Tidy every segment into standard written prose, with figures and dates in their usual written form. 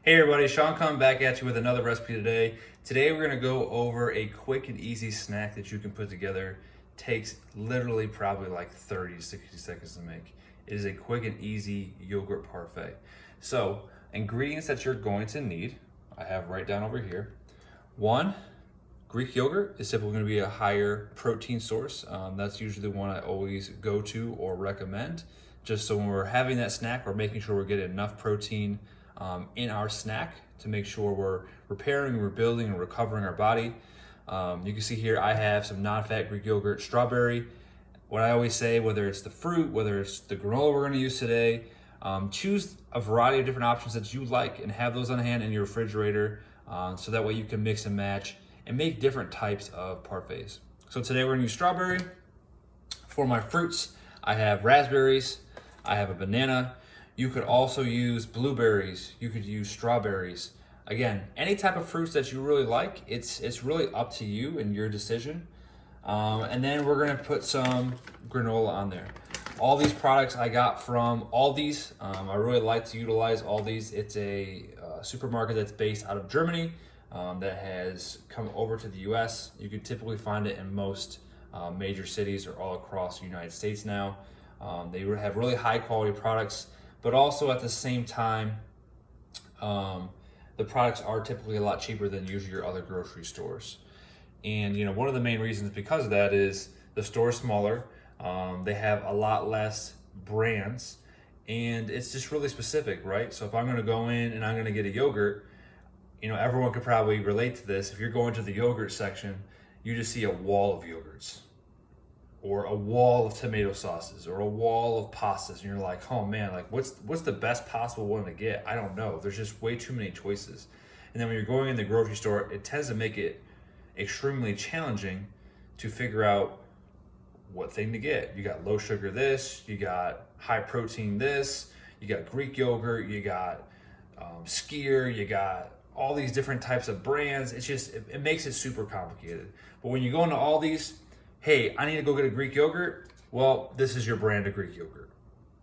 Hey everybody, Shawn coming back at you with another recipe today. Today we're gonna go over a quick and easy snack that you can put together. Takes literally probably like 30 to 60 seconds to make. It is a quick and easy yogurt parfait. So, ingredients that you're going to need, I have right down over here. One, Greek yogurt is typically gonna be a higher protein source. That's usually the one I always go to or recommend. Just so when we're having that snack, we're making sure we're getting enough protein in our snack to make sure we're repairing, rebuilding, and recovering our body. You can see here I have some non-fat Greek yogurt, strawberry. What I always say, whether it's the fruit, whether it's the granola we're going to use today, choose a variety of different options that you like and have those on hand in your refrigerator, so that way you can mix and match and make different types of parfaits. So today we're going to use strawberry. For my fruits, I have raspberries, I have a banana. You could also use blueberries, you could use strawberries. Again, any type of fruits that you really like, it's really up to you and your decision. And then we're gonna put some granola on there. All these products I got from Aldi's. I really like to utilize Aldi's. It's a supermarket that's based out of Germany that has come over to the US. You can typically find it in most major cities or all across the United States now. They have really high quality products, but also at the same time, the products are typically a lot cheaper than usually your other grocery stores. And one of the main reasons because of that is the store is smaller, they have a lot less brands, and it's just really specific, right? So if I'm gonna go in and I'm gonna get a yogurt, everyone could probably relate to this. If you're going to the yogurt section, you just see a wall of yogurts, or a wall of tomato sauces, or a wall of pastas, and you're like, oh man, like what's the best possible one to get? I don't know. There's just way too many choices. And then when you're going in the grocery store, it tends to make it extremely challenging to figure out what thing to get. You got low sugar this, you got high protein this, you got Greek yogurt, you got skyr, you got all these different types of brands. It's just, it makes it super complicated. But when you go into all these, hey, I need to go get a Greek yogurt. Well, this is your brand of Greek yogurt.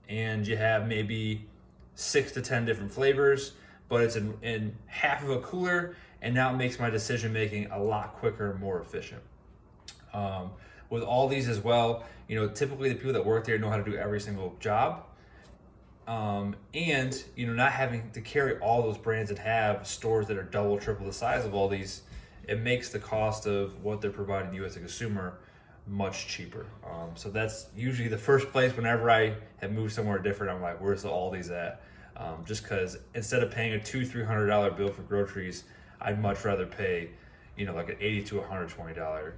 And you have maybe 6 to 10 different flavors, but it's in half of a cooler, and now it makes my decision making a lot quicker and more efficient. With all these as well, typically the people that work there know how to do every single job. And not having to carry all those brands and have stores that are double, triple the size of all these, it makes the cost of what they're providing you as a consumer much cheaper. So that's usually the first place whenever I have moved somewhere different. I'm like, where's the Aldi's at? Just because instead of paying a $200-300 bill for groceries, I'd much rather pay, like an $80 to $120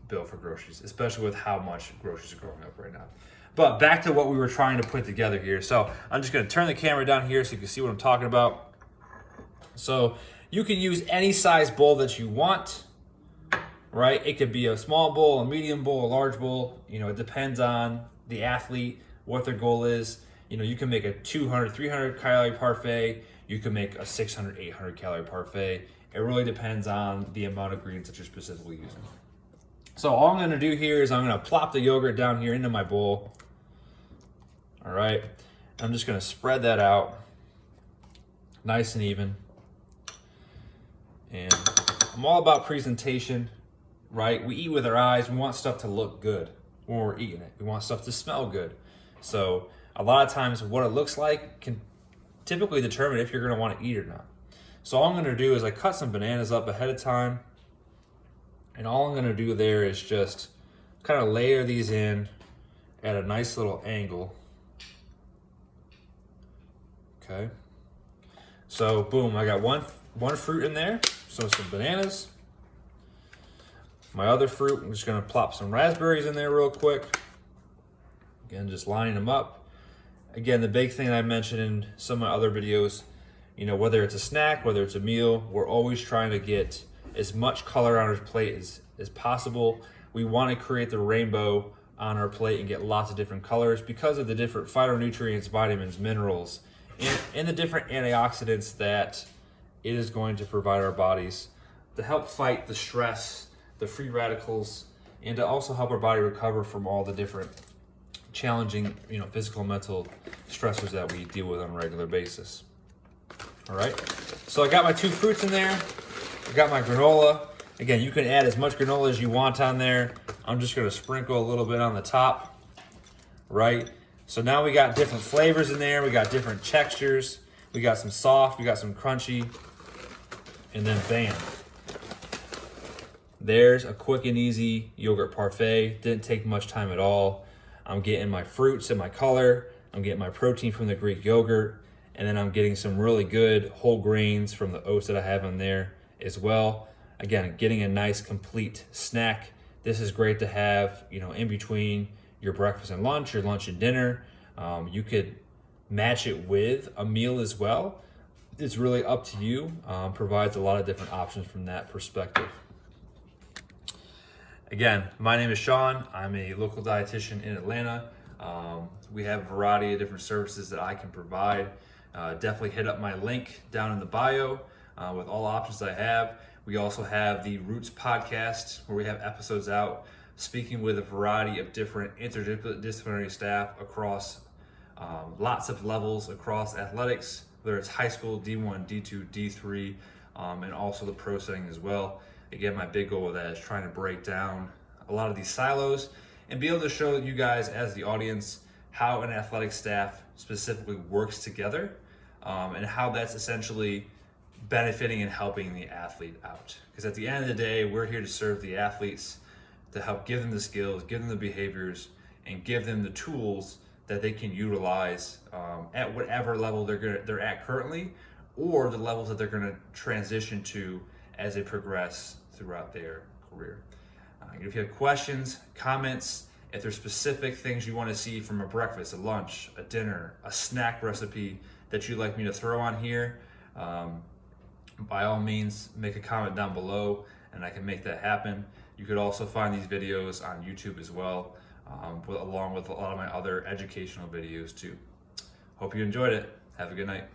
bill for groceries, especially with how much groceries are going up right now. But back to what we were trying to put together here. So I'm just going to turn the camera down here so you can see what I'm talking about. So you can use any size bowl that you want. Right? It could be a small bowl, a medium bowl, a large bowl. It depends on the athlete, what their goal is. You can make a 200, 300 calorie parfait. You can make a 600, 800 calorie parfait. It really depends on the amount of ingredients that you're specifically using. So all I'm gonna do here is I'm gonna plop the yogurt down here into my bowl. All right. I'm just gonna spread that out nice and even. And I'm all about presentation. Right? We eat with our eyes. We want stuff to look good when we're eating it. We want stuff to smell good. So a lot of times what it looks like can typically determine if you're going to want to eat or not. So all I'm going to do is I cut some bananas up ahead of time. And all I'm going to do there is just kind of layer these in at a nice little angle. Okay. So boom, I got one fruit in there. So some bananas. My other fruit, I'm just gonna plop some raspberries in there real quick. Again, just lining them up. Again, the big thing I mentioned in some of my other videos, whether it's a snack, whether it's a meal, we're always trying to get as much color on our plate as possible. We wanna create the rainbow on our plate and get lots of different colors because of the different phytonutrients, vitamins, minerals, and the different antioxidants that it is going to provide our bodies to help fight the stress, the free radicals, and to also help our body recover from all the different challenging, physical and mental stressors that we deal with on a regular basis. All right, so I got my 2 fruits in there. I got my granola. Again, you can add as much granola as you want on there. I'm just gonna sprinkle a little bit on the top, right? So now we got different flavors in there. We got different textures. We got some soft, we got some crunchy, and then bam. There's a quick and easy yogurt parfait. Didn't take much time at all. I'm getting my fruits and my color. I'm getting my protein from the Greek yogurt. And then I'm getting some really good whole grains from the oats that I have in there as well. Again, getting a nice complete snack. This is great to have, in between your breakfast and lunch, your lunch and dinner. You could match it with a meal as well. It's really up to you. Provides a lot of different options from that perspective. Again, my name is Shawn. I'm a local dietitian in Atlanta. We have a variety of different services that I can provide. Definitely hit up my link down in the bio with all options I have. We also have the Roots podcast where we have episodes out speaking with a variety of different interdisciplinary staff across lots of levels across athletics, whether it's high school, D1, D2, D3, and also the pro setting as well. Again, my big goal with that is trying to break down a lot of these silos and be able to show you guys as the audience how an athletic staff specifically works together and how that's essentially benefiting and helping the athlete out. Because at the end of the day, we're here to serve the athletes, to help give them the skills, give them the behaviors, and give them the tools that they can utilize at whatever level they're at currently, or the levels that they're going to transition to as they progress throughout their career. If you have questions, comments, if there's specific things you want to see from a breakfast, a lunch, a dinner, a snack recipe that you'd like me to throw on here, by all means, make a comment down below and I can make that happen. You could also find these videos on YouTube as well, along with a lot of my other educational videos too. Hope you enjoyed it. Have a good night.